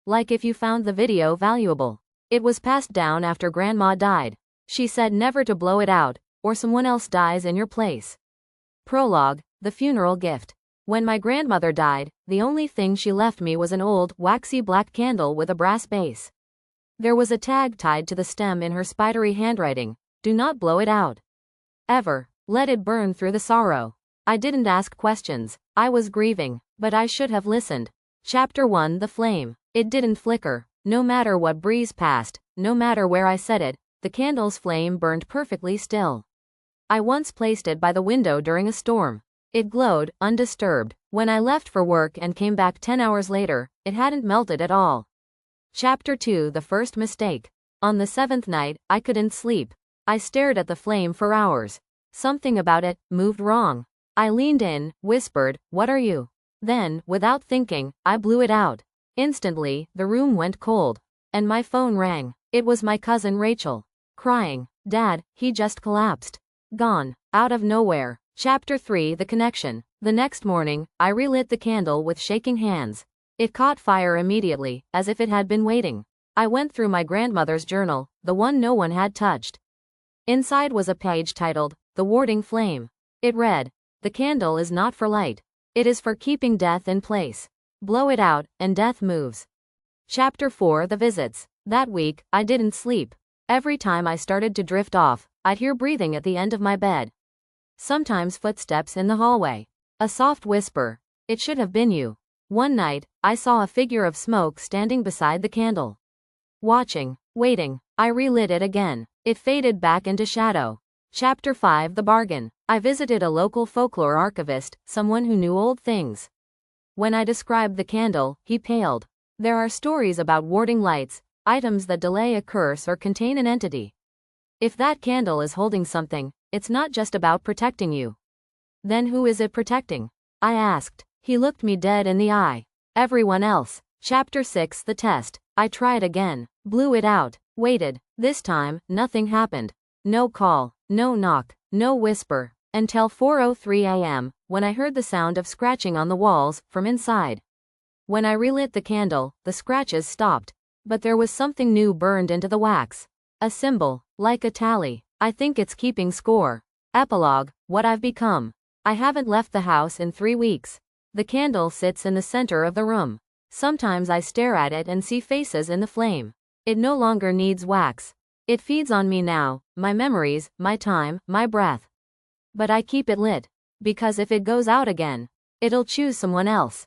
like if you found the video valuable. It was passed down after Grandma died. She said never to blow it out, or someone else dies in your place. Prologue, the funeral gift. When my grandmother died, the only thing she left me was an old, waxy black candle with a brass base. There was a tag tied to the stem in her spidery handwriting: do not blow it out. Ever. Let it burn through the sorrow. I didn't ask questions. I was grieving, but I should have listened. Chapter 1: The Flame. It didn't flicker. No matter what breeze passed, no matter where I set it, the candle's flame burned perfectly still. I once placed it by the window during a storm. It glowed, undisturbed. When I left for work and came back 10 hours later, it hadn't melted at all. Chapter 2: The First Mistake. On the 7th night, I couldn't sleep. I stared at the flame for hours. Something about it moved wrong. I leaned in, whispered, "What are you?" Then, without thinking, I blew it out. Instantly, the room went cold. And my phone rang. It was my cousin Rachel. Crying. "Dad, he just collapsed." Gone. Out of nowhere. Chapter 3: The Connection. The next morning, I relit the candle with shaking hands. It caught fire immediately, as if it had been waiting. I went through my grandmother's journal, the one no one had touched. Inside was a page titled, "The Warding Flame." It read, "The candle is not for light. It is for keeping death in place. Blow it out, and death moves." Chapter 4: The Visits. That week, I didn't sleep. Every time I started to drift off, I'd hear breathing at the end of my bed. Sometimes footsteps in the hallway. A soft whisper, "It should have been you." One night, I saw a figure of smoke standing beside the candle. Watching, waiting, I relit it again. It faded back into shadow. Chapter 5: The Bargain. I visited a local folklore archivist, someone who knew old things. When I described the candle, he paled. There are stories about warding lights, items that delay a curse or contain an entity. If that candle is holding something, it's not just about protecting you. Then who is it protecting? I asked. He looked me dead in the eye. Everyone else. Chapter 6: The Test. I tried again. Blew it out. Waited. This time, nothing happened. No call, no knock, no whisper. Until 4:03 a.m., when I heard the sound of scratching on the walls, from inside. When I relit the candle, the scratches stopped. But there was something new burned into the wax. A symbol, like a tally. I think it's keeping score. Epilogue: What I've become. I haven't left the house in 3 weeks. The candle sits in the center of the room. Sometimes I stare at it and see faces in the flame. It no longer needs wax. It feeds on me now, my memories, my time, my breath. But I keep it lit. Because if it goes out again, it'll choose someone else.